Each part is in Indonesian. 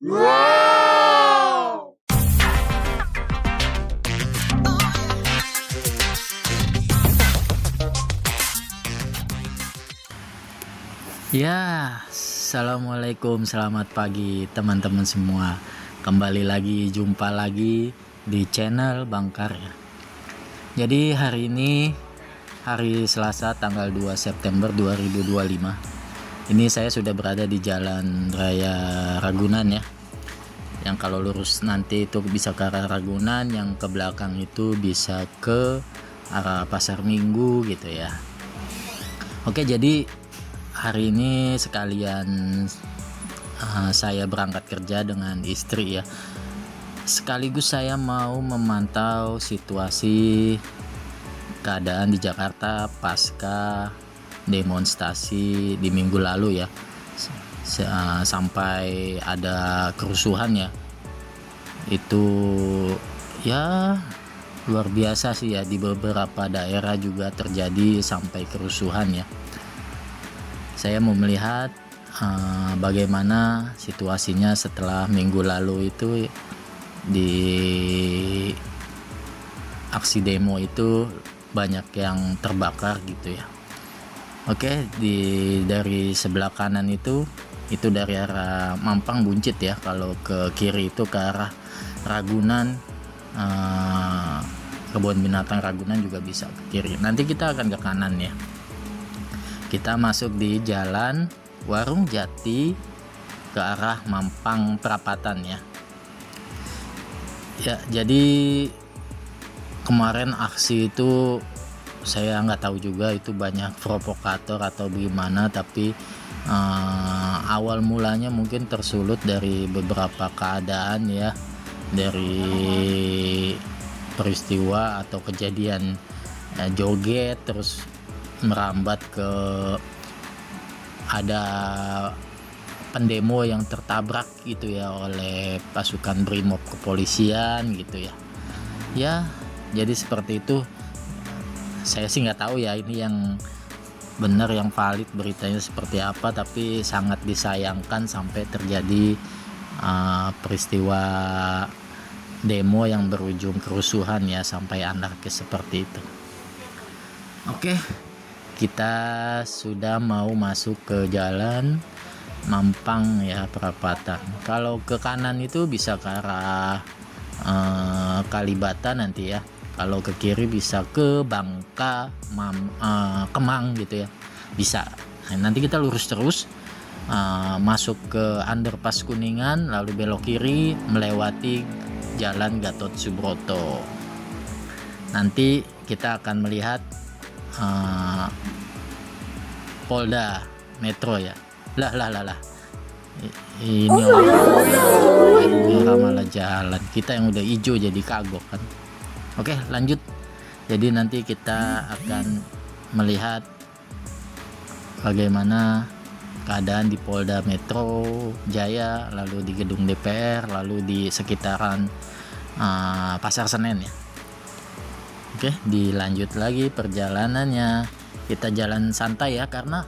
Ya, assalamualaikum, selamat pagi teman-teman semua. Kembali lagi, jumpa lagi di channel Bang Karya. Jadi hari ini hari Selasa tanggal 2 September 2025. Ini saya sudah berada di Jalan Raya Ragunan ya. Yang kalau lurus nanti itu bisa ke arah Ragunan, yang ke belakang itu bisa ke arah Pasar Minggu gitu ya. Oke, jadi hari ini sekalian saya berangkat kerja dengan istri ya. Sekaligus saya mau memantau situasi keadaan di Jakarta pasca demonstrasi di minggu lalu ya. Sampai ada kerusuhan ya. Itu ya luar biasa sih ya, di beberapa daerah juga terjadi sampai kerusuhan ya. Saya mau melihat bagaimana situasinya setelah minggu lalu itu di aksi demo itu banyak yang terbakar gitu ya. Oke, dari sebelah kanan itu dari arah Mampang Buncit ya. Kalau ke kiri itu ke arah Ragunan, kebun binatang Ragunan juga bisa ke kiri. Nanti kita akan ke kanan ya. Kita masuk di jalan Warung Jati ke arah Mampang Perapatan ya. Ya, jadi kemarin aksi itu saya nggak tahu juga itu banyak provokator atau bagaimana, tapi awal mulanya mungkin tersulut dari beberapa keadaan ya, dari peristiwa atau kejadian joget terus merambat ke ada pendemo yang tertabrak gitu ya oleh pasukan Brimob kepolisian gitu ya. Ya, jadi seperti itu. Saya sih nggak tahu ya ini yang benar, yang valid beritanya seperti apa, tapi sangat disayangkan sampai terjadi peristiwa demo yang berujung kerusuhan ya, sampai anarkis seperti itu. Oke, kita sudah mau masuk ke jalan Mampang ya Perapatan. Kalau ke kanan itu bisa ke arah Kalibata nanti ya. Kalau ke kiri bisa ke Bangka, Kemang gitu ya, bisa. Nah, nanti kita lurus terus masuk ke underpass Kuningan, lalu belok kiri melewati jalan Gatot Subroto. Nanti kita akan melihat Polda Metro ya. Lah. Ini merah malah jalan. Kita yang udah hijau jadi kagok kan. Oke, lanjut. Jadi nanti kita akan melihat bagaimana keadaan di Polda Metro Jaya, lalu di gedung DPR, lalu di sekitaran Pasar Senen ya. Oke, dilanjut lagi perjalanannya. Kita jalan santai ya, karena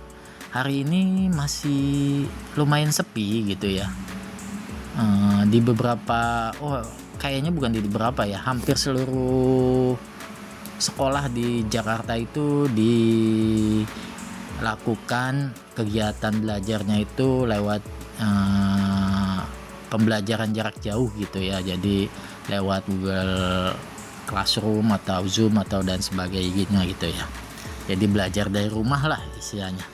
hari ini masih lumayan sepi gitu ya. Di beberapa, kayaknya bukan di beberapa ya, hampir seluruh sekolah di Jakarta itu dilakukan kegiatan belajarnya itu lewat pembelajaran jarak jauh gitu ya. Jadi lewat Google Classroom atau Zoom atau dan sebagainya gitu ya. Jadi belajar dari rumah lah istilahnya.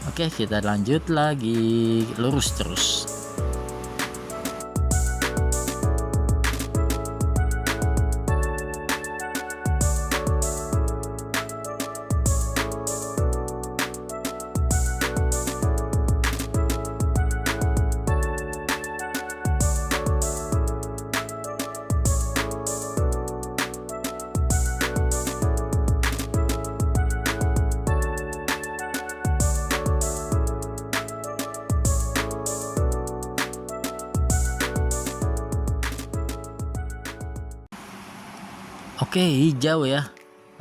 Oke, kita lanjut lagi, lurus terus. Oke, hijau ya.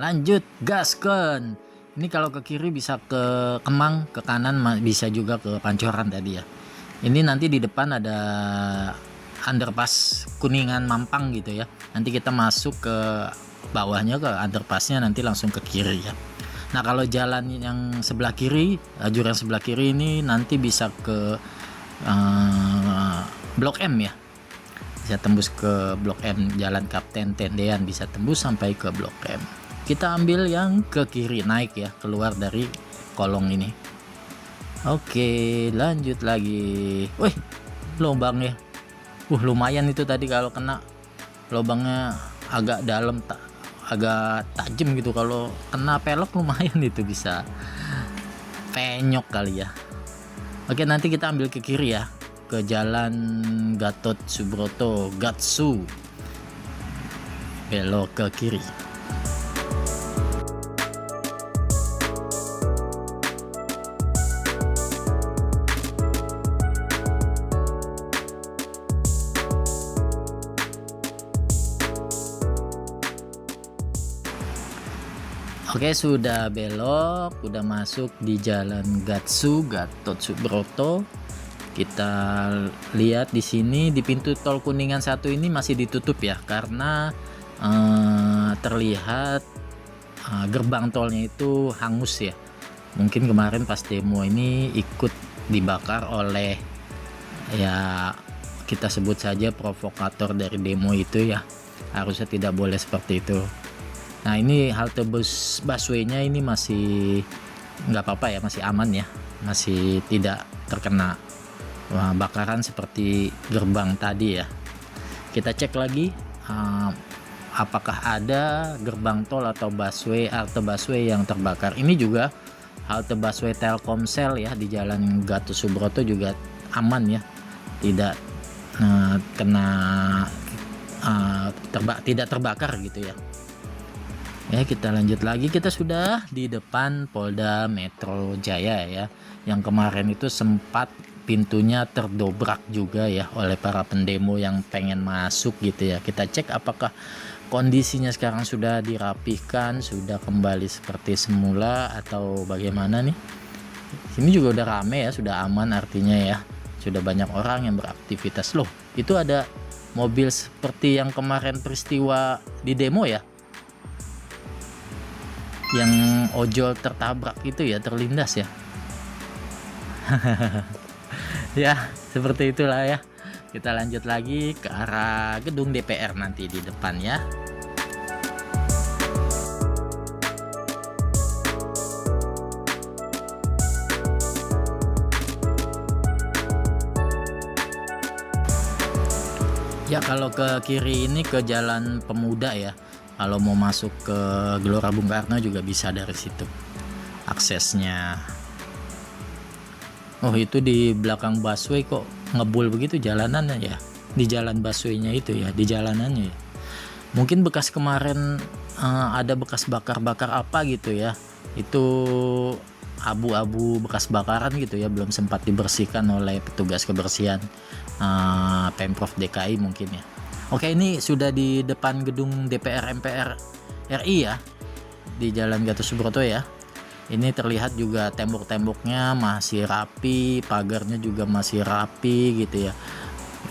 Lanjut, gaskan. Ini kalau ke kiri bisa ke Kemang, ke kanan bisa juga ke Pancoran tadi ya. Ini nanti di depan ada underpass Kuningan Mampang gitu ya. Nanti kita masuk ke bawahnya, ke underpassnya nanti langsung ke kiri ya. Nah kalau jalan yang sebelah kiri, lajur yang sebelah kiri ini nanti bisa ke Blok M ya, bisa tembus ke Blok M, Jalan Kapten Tendean bisa tembus sampai ke Blok M. Kita ambil yang ke kiri, naik ya, keluar dari kolong ini. Oke, lanjut lagi. Wih, lubang ya. Lumayan itu tadi kalau kena, lubangnya agak dalam, agak tajam gitu. Kalau kena pelok lumayan itu bisa penyok kali ya. Oke, nanti kita ambil ke kiri ya, ke Jalan Gatot Subroto, Gatsu. Belok ke kiri. Oke, sudah belok, udah masuk di Jalan Gatsu, Gatot Subroto. Kita lihat di sini di pintu tol Kuningan 1 ini masih ditutup ya, karena terlihat gerbang tolnya itu hangus ya. Mungkin kemarin pas demo ini ikut dibakar oleh, ya kita sebut saja provokator dari demo itu ya. Harusnya tidak boleh seperti itu. Nah ini halte busway-nya ini masih nggak apa-apa ya, masih aman ya, masih tidak terkena bakaran seperti gerbang tadi ya. Kita cek lagi apakah ada gerbang tol atau halte busway yang terbakar. Ini juga halte busway Telkomsel ya, di Jalan Gatot Subroto juga aman ya, tidak tidak terbakar gitu ya. Ya, kita lanjut lagi. Kita sudah di depan Polda Metro Jaya ya, yang kemarin itu sempat pintunya terdobrak juga ya oleh para pendemo yang pengen masuk gitu ya. Kita cek apakah kondisinya sekarang sudah dirapihkan, sudah kembali seperti semula atau bagaimana nih. Sini juga udah rame ya, sudah aman artinya ya, sudah banyak orang yang beraktivitas. Loh, itu ada mobil seperti yang kemarin peristiwa di demo ya, yang ojol tertabrak itu ya, terlindas ya. Ya seperti itulah ya. Kita lanjut lagi ke arah gedung DPR nanti di depan ya. Ya kalau ke kiri ini ke Jalan Pemuda ya. Kalau mau masuk ke Gelora Bung Karno juga bisa dari situ aksesnya. Oh itu di belakang busway kok ngebul begitu jalanannya ya, di jalan busway-nya itu ya, di jalanannya ya. Mungkin bekas kemarin ada bekas bakar-bakar apa gitu ya, itu abu-abu bekas bakaran gitu ya, belum sempat dibersihkan oleh petugas kebersihan Pemprov DKI mungkin ya. Oke, ini sudah di depan gedung DPR MPR RI ya, di Jalan Gatot Subroto ya. Ini terlihat juga tembok-temboknya masih rapi, pagarnya juga masih rapi gitu ya.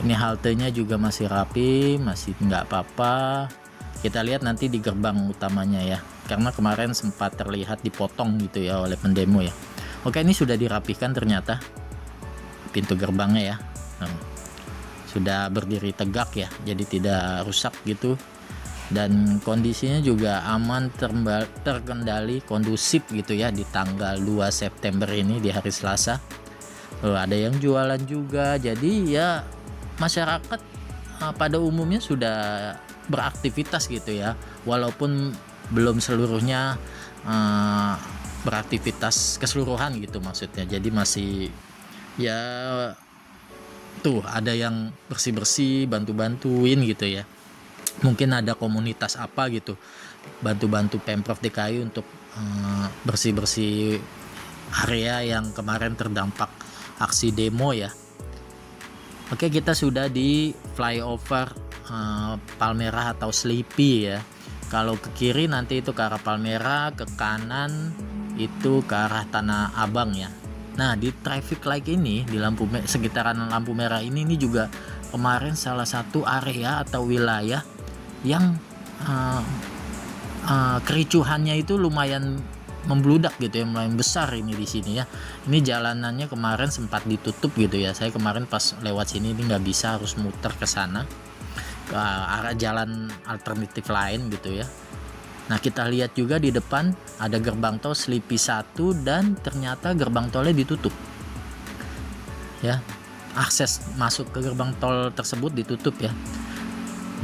Ini haltenya juga masih rapi, masih nggak apa-apa. Kita lihat nanti di gerbang utamanya ya, karena kemarin sempat terlihat dipotong gitu ya oleh pendemo ya. Oke, ini sudah dirapihkan ternyata pintu gerbangnya ya. Sudah berdiri tegak ya, jadi tidak rusak gitu, dan kondisinya juga aman, terkendali, kondusif gitu ya di tanggal 2 September ini, di hari Selasa. Ada yang jualan juga, jadi ya masyarakat pada umumnya sudah beraktivitas gitu ya, walaupun belum seluruhnya beraktivitas keseluruhan gitu maksudnya. Jadi masih ya tuh ada yang bersih-bersih, bantu-bantuin gitu ya. Mungkin ada komunitas apa gitu, bantu-bantu Pemprov DKI untuk bersih-bersih area yang kemarin terdampak aksi demo ya. Oke, kita sudah di flyover Palmerah atau Sleepy ya. Kalau ke kiri nanti itu ke arah Palmerah, ke kanan itu ke arah Tanah Abang ya. Nah, di traffic light ini, di sekitaran lampu merah ini juga kemarin salah satu area atau wilayah yang kericuhannya itu lumayan membludak gitu ya, lumayan besar ini di sini ya. Ini jalanannya kemarin sempat ditutup gitu ya. Saya kemarin pas lewat sini ini nggak bisa, harus muter ke sana, ke arah jalan alternatif lain gitu ya. Nah, kita lihat juga di depan ada gerbang tol Selipi 1 dan ternyata gerbang tolnya ditutup ya. Akses masuk ke gerbang tol tersebut ditutup ya.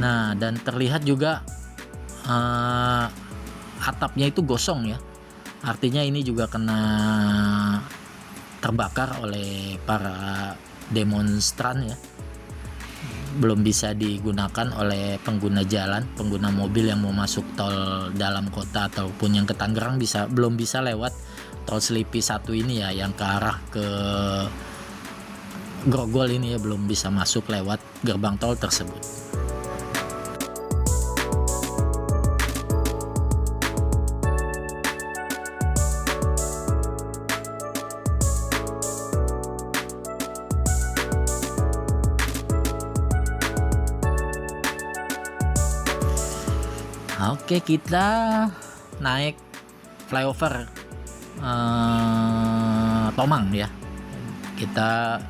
Nah, dan terlihat juga atapnya itu gosong ya. Artinya ini juga kena terbakar oleh para demonstran ya. Belum bisa digunakan oleh pengguna jalan, pengguna mobil yang mau masuk tol dalam kota ataupun yang ke Tangerang belum bisa lewat tol Selipi 1 ini ya, yang ke arah ke Grogol ini ya, belum bisa masuk lewat gerbang tol tersebut. Oke, kita naik flyover Tomang ya. Kita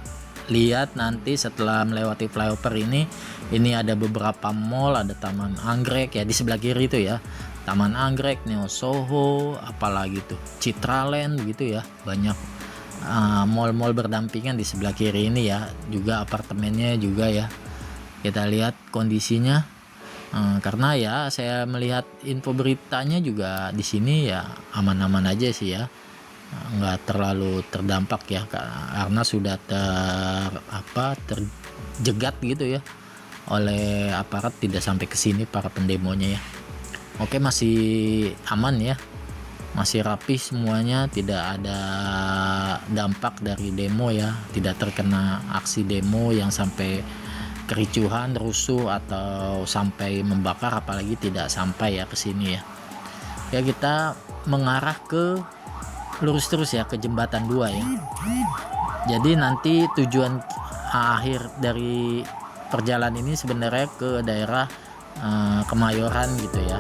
lihat nanti setelah melewati flyover ini ada beberapa mall, ada Taman Anggrek ya di sebelah kiri itu ya. Taman Anggrek, Neo Soho, apalagi tuh Citraland gitu ya. Banyak mall-mall berdampingan di sebelah kiri ini ya. Juga apartemennya juga ya. Kita lihat kondisinya. Karena ya saya melihat info beritanya juga di sini ya aman-aman aja sih ya, nggak terlalu terdampak ya, karena sudah terjegat gitu ya oleh aparat, tidak sampai ke sini para pendemonya ya. Oke, masih aman ya, masih rapi semuanya, tidak ada dampak dari demo ya, tidak terkena aksi demo yang sampai kericuhan, rusuh atau sampai membakar, apalagi tidak sampai ya ke sini ya. Ya, kita mengarah ke lurus terus ya ke jembatan 2 ya. Jadi nanti tujuan akhir dari perjalanan ini sebenarnya ke daerah Kemayoran gitu ya.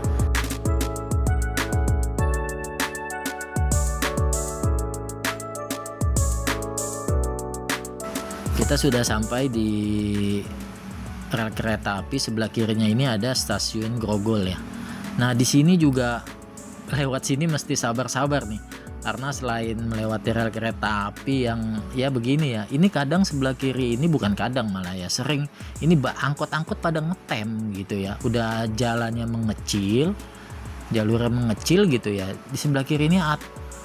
Kita sudah sampai di rel kereta api. Sebelah kirinya ini ada stasiun Grogol ya. Nah, di sini juga lewat sini mesti sabar-sabar nih, karena selain melewati rel kereta api yang ya begini ya, ini kadang sebelah kiri ini, bukan kadang malah ya sering, ini angkot-angkot pada ngetem gitu ya. Udah jalannya mengecil, jalurnya mengecil gitu ya, di sebelah kiri ini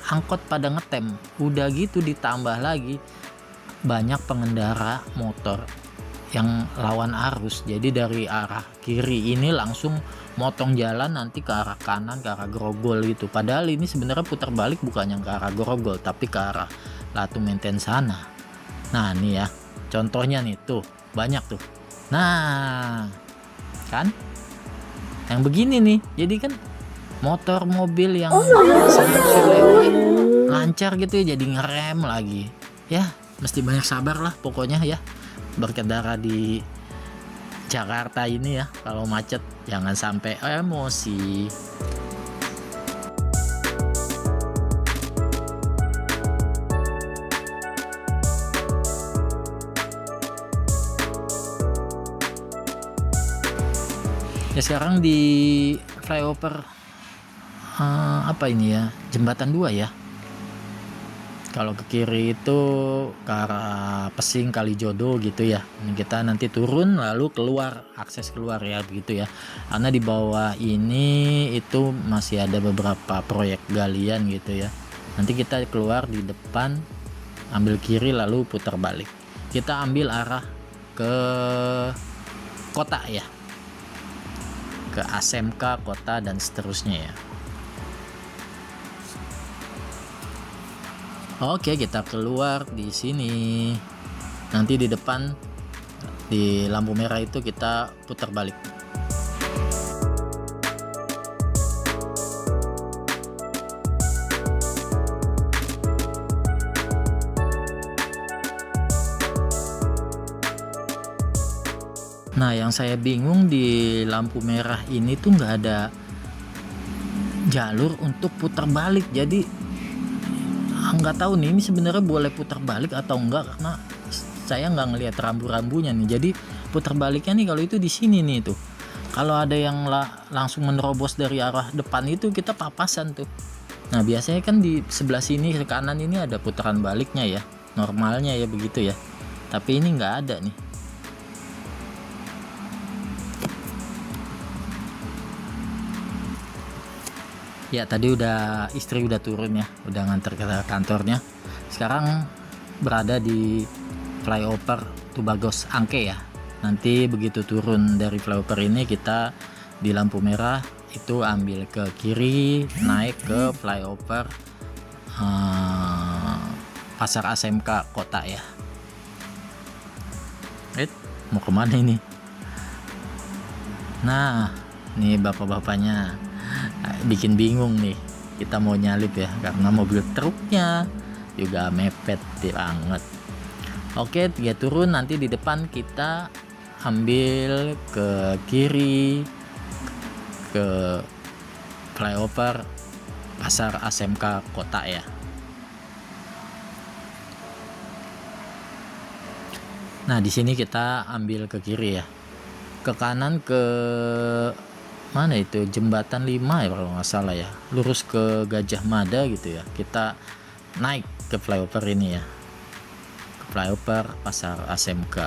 angkot pada ngetem. Udah gitu ditambah lagi banyak pengendara motor yang lawan arus, jadi dari arah kiri ini langsung motong jalan nanti ke arah kanan, ke arah Grogol gitu. Padahal ini sebenarnya putar balik, bukan yang ke arah Grogol tapi ke arah Latu Menten sana. Nah, ini ya contohnya nih, tuh banyak tuh. Nah kan yang begini nih, jadi kan motor mobil yang seharusnya lewat lancar gitu ya, jadi ngerem lagi ya. Mesti banyak sabar lah pokoknya ya berkendara di Jakarta ini ya. Kalau macet jangan sampai emosi. Ya, sekarang di flyover apa ini ya, jembatan 2 ya. Kalau ke kiri itu ke arah Pesing Kalijodo gitu ya. Ini kita nanti turun lalu keluar, akses keluar ya begitu ya. Karena di bawah ini itu masih ada beberapa proyek galian gitu ya. Nanti kita keluar di depan, ambil kiri lalu putar balik. Kita ambil arah ke kota ya. Ke ASMK kota dan seterusnya ya. Oke, kita keluar di sini. Nanti di depan di lampu merah itu kita putar balik. Nah, yang saya bingung di lampu merah ini tuh nggak ada jalur untuk putar balik. Jadi nggak tahu nih ini sebenarnya boleh putar balik atau enggak, karena saya nggak ngelihat rambu-rambunya nih. Jadi putar baliknya nih kalau itu di sini nih tuh. Kalau ada yang langsung menerobos dari arah depan itu kita papasan tuh. Nah, biasanya kan di sebelah sini ke kanan ini ada putaran baliknya ya, normalnya ya begitu ya. Tapi ini nggak ada nih. Ya, tadi istri udah turun ya, udah nganter ke kantornya. Sekarang berada di flyover Tubagos Angke ya. Nanti begitu turun dari flyover ini kita di lampu merah itu ambil ke kiri, naik ke flyover Pasar ASMK Kota ya. Mau kemana ini? Nah, nih bapak-bapaknya bikin bingung nih. Kita mau nyalip ya, karena mobil truknya juga mepet banget. Oke, dia turun, nanti di depan kita ambil ke kiri ke flyover Pasar ASMK Kota ya. Nah, di sini kita ambil ke kiri ya. Ke kanan ke mana itu? Jembatan 5 ya kalau nggak salah ya. Lurus ke Gajah Mada gitu ya. Kita naik ke flyover ini ya. Ke flyover Pasar ASMK.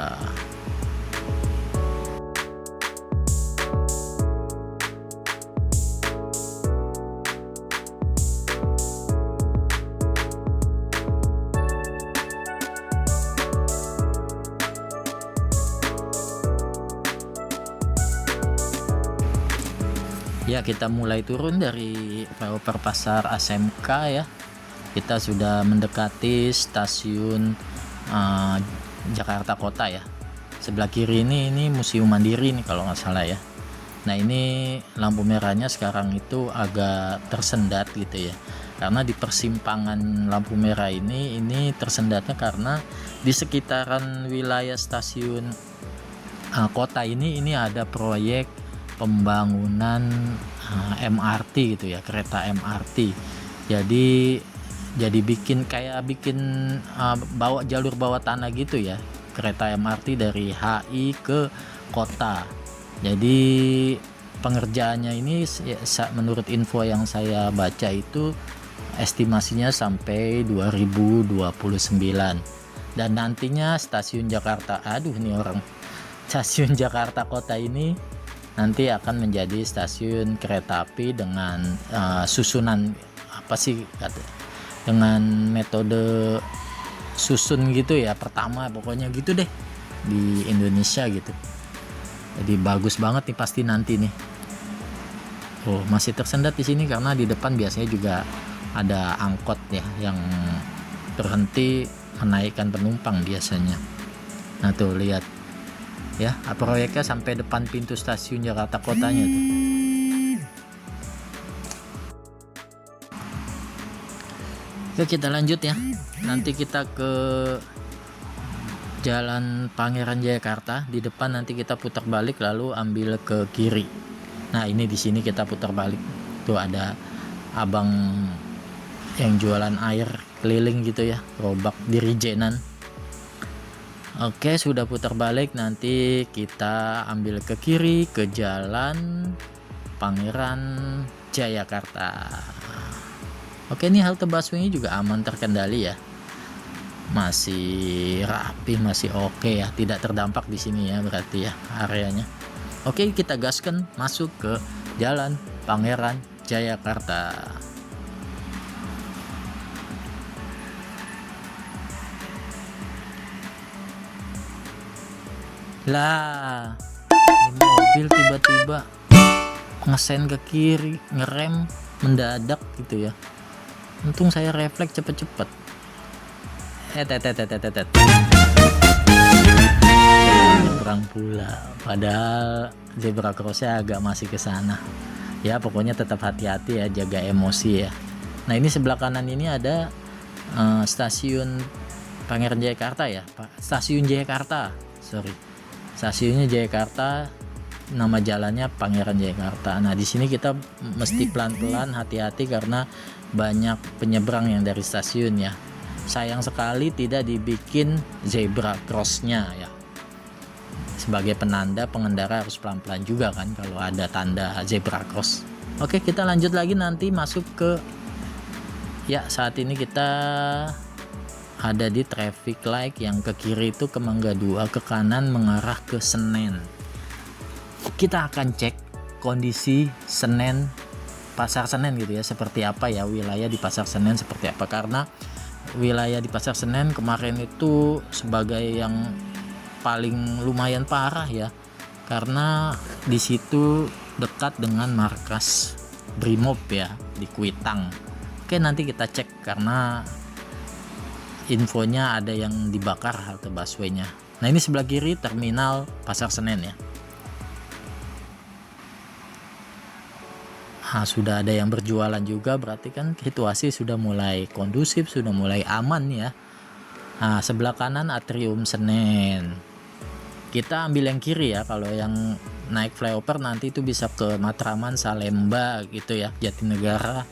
Ya, kita mulai turun dari flyover Pasar ASMK ya. Kita sudah mendekati stasiun Jakarta Kota ya. Sebelah kiri ini Museum Mandiri nih kalau nggak salah ya. Nah, ini lampu merahnya sekarang itu agak tersendat gitu ya. Karena di persimpangan lampu merah ini tersendatnya karena di sekitaran wilayah stasiun kota ini ada proyek pembangunan MRT gitu ya, kereta MRT. Jadi bikin bawa jalur bawah tanah gitu ya, kereta MRT dari HI ke kota. Jadi pengerjaannya ini menurut info yang saya baca itu estimasinya sampai 2029. Dan nantinya stasiun Jakarta Kota ini nanti akan menjadi stasiun kereta api dengan susunan dengan metode susun gitu ya, pertama pokoknya gitu deh di Indonesia gitu. Jadi bagus banget nih pasti nanti nih. Oh, masih tersendat di sini karena di depan biasanya juga ada angkot ya yang berhenti menaikkan penumpang biasanya. Nah, tuh lihat ya, proyeknya sampai depan pintu stasiun Jakarta Kotanya tuh. Oke, kita lanjut ya. Nanti kita ke Jalan Pangeran Jayakarta. Di depan nanti kita putar balik lalu ambil ke kiri. Nah, ini di sini kita putar balik. Tuh ada abang yang jualan air keliling gitu ya, gerobak dirijenan. Oke, sudah putar balik, nanti kita ambil ke kiri ke Jalan Pangeran Jayakarta. Oke, ini halte busway juga aman terkendali ya. Masih rapi, masih oke ya, tidak terdampak di sini ya berarti ya areanya. Oke, kita gaskan masuk ke Jalan Pangeran Jayakarta. Lah, ini mobil tiba-tiba ngesen ke kiri, ngerem mendadak gitu ya. Untung saya refleks cepet-cepet. Nyebrang pula, padahal zebra crossnya agak masih ke sana. Ya, pokoknya tetap hati-hati ya, jaga emosi ya. Nah, ini sebelah kanan ini ada stasiun Pangeran Jayakarta ya, Stasiun Jayakarta, sorry. Stasiunnya Jayakarta, nama jalannya Pangeran Jayakarta. Nah, di sini kita mesti pelan-pelan, hati-hati karena banyak penyeberang yang dari stasiun ya. Sayang sekali tidak dibikin zebra crossnya ya. Sebagai penanda, pengendara harus pelan-pelan juga kan kalau ada tanda zebra cross. Oke, kita lanjut lagi nanti masuk ke ya, saat ini kita ada di traffic light yang ke kiri itu ke Mangga 2, ke kanan mengarah ke Senen. Kita akan cek kondisi Senen, Pasar Senen gitu ya, seperti apa ya wilayah di Pasar Senen seperti apa, karena wilayah di Pasar Senen kemarin itu sebagai yang paling lumayan parah ya, karena di situ dekat dengan markas Brimob ya di Kuitang. Oke, nanti kita cek karena infonya ada yang dibakar halte busway-nya. Nah, ini sebelah kiri terminal Pasar Senen ya. Nah, sudah ada yang berjualan juga, berarti kan situasi sudah mulai kondusif, sudah mulai aman ya. Nah, sebelah kanan atrium Senen. Kita ambil yang kiri ya, kalau yang naik flyover nanti itu bisa ke Matraman, Salemba gitu ya, Jatinegara.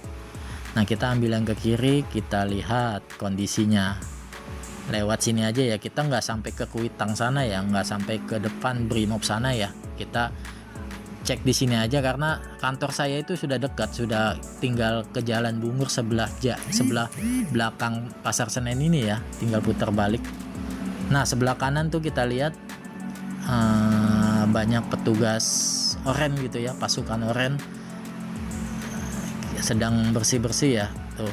Nah, kita ambil yang ke kiri, kita lihat kondisinya. Lewat sini aja ya, kita nggak sampai ke Kuitang sana ya, nggak sampai ke depan Brimob sana ya. Kita cek di sini aja karena kantor saya itu sudah dekat, sudah tinggal ke Jalan Bungur sebelah belakang Pasar Senen ini ya, tinggal putar balik. Nah, sebelah kanan tuh kita lihat banyak petugas oren gitu ya, pasukan oren sedang bersih-bersih ya, tuh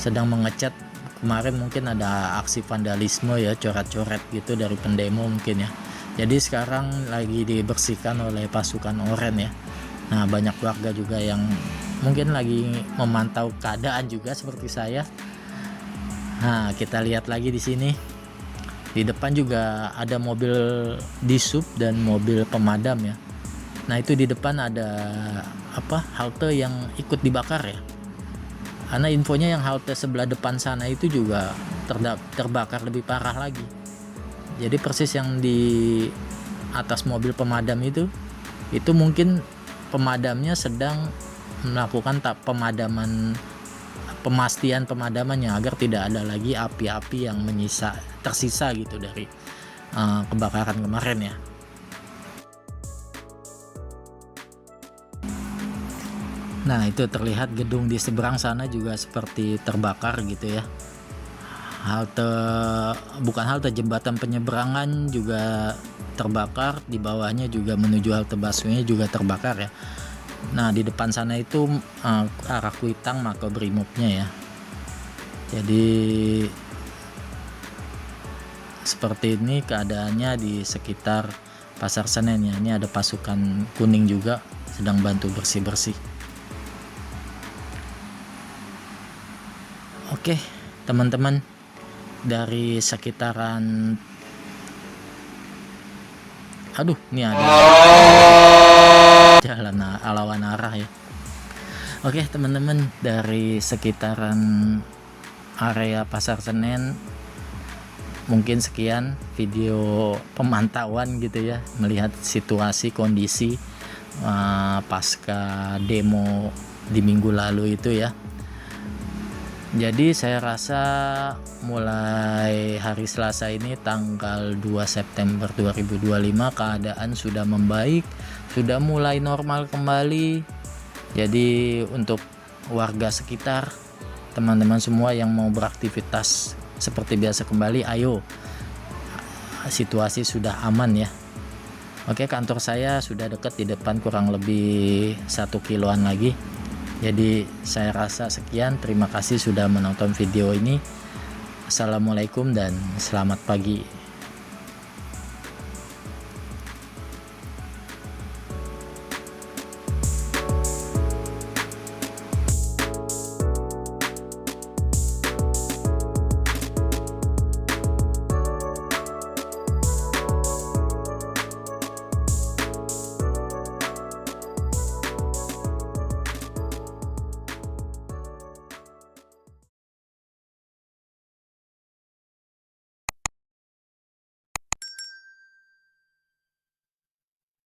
sedang mengecat. Kemarin mungkin ada aksi vandalisme ya, coret-coret gitu dari pendemo mungkin ya. Jadi sekarang lagi dibersihkan oleh pasukan oren ya. Nah, banyak warga juga yang mungkin lagi memantau keadaan juga seperti saya. Nah, kita lihat lagi di sini. Di depan juga ada mobil disub dan mobil pemadam ya. Nah, itu di depan ada halte yang ikut dibakar ya. Karena infonya yang halte sebelah depan sana itu juga terbakar lebih parah lagi. Jadi persis yang di atas mobil pemadam itu mungkin pemadamnya sedang melakukan pemastian pemadamannya agar tidak ada lagi api-api yang tersisa gitu dari kebakaran kemarin ya. Nah, itu terlihat gedung di seberang sana juga seperti terbakar gitu ya. Bukan halte, jembatan penyeberangan juga terbakar, di bawahnya juga menuju halte busway juga terbakar ya. Nah, di depan sana itu arah Kuitang maka Brimobnya ya. Jadi seperti ini keadaannya di sekitar Pasar Senen ya. Ini ada pasukan kuning juga sedang bantu bersih-bersih. Oke, teman-teman, dari sekitaran ini ada jalan lawan arah ya. Oke, teman-teman, dari sekitaran area Pasar Senen mungkin sekian video pemantauan gitu ya, melihat situasi kondisi pasca demo di minggu lalu itu ya. Jadi saya rasa mulai hari Selasa ini tanggal 2 September 2025 keadaan sudah membaik, sudah mulai normal kembali. Jadi untuk warga sekitar, teman-teman semua yang mau beraktivitas seperti biasa kembali, ayo, situasi sudah aman ya. Oke, kantor saya sudah dekat di depan, kurang lebih 1 kiloan lagi. Jadi saya rasa sekian, terima kasih sudah menonton video ini. Assalamualaikum dan selamat pagi.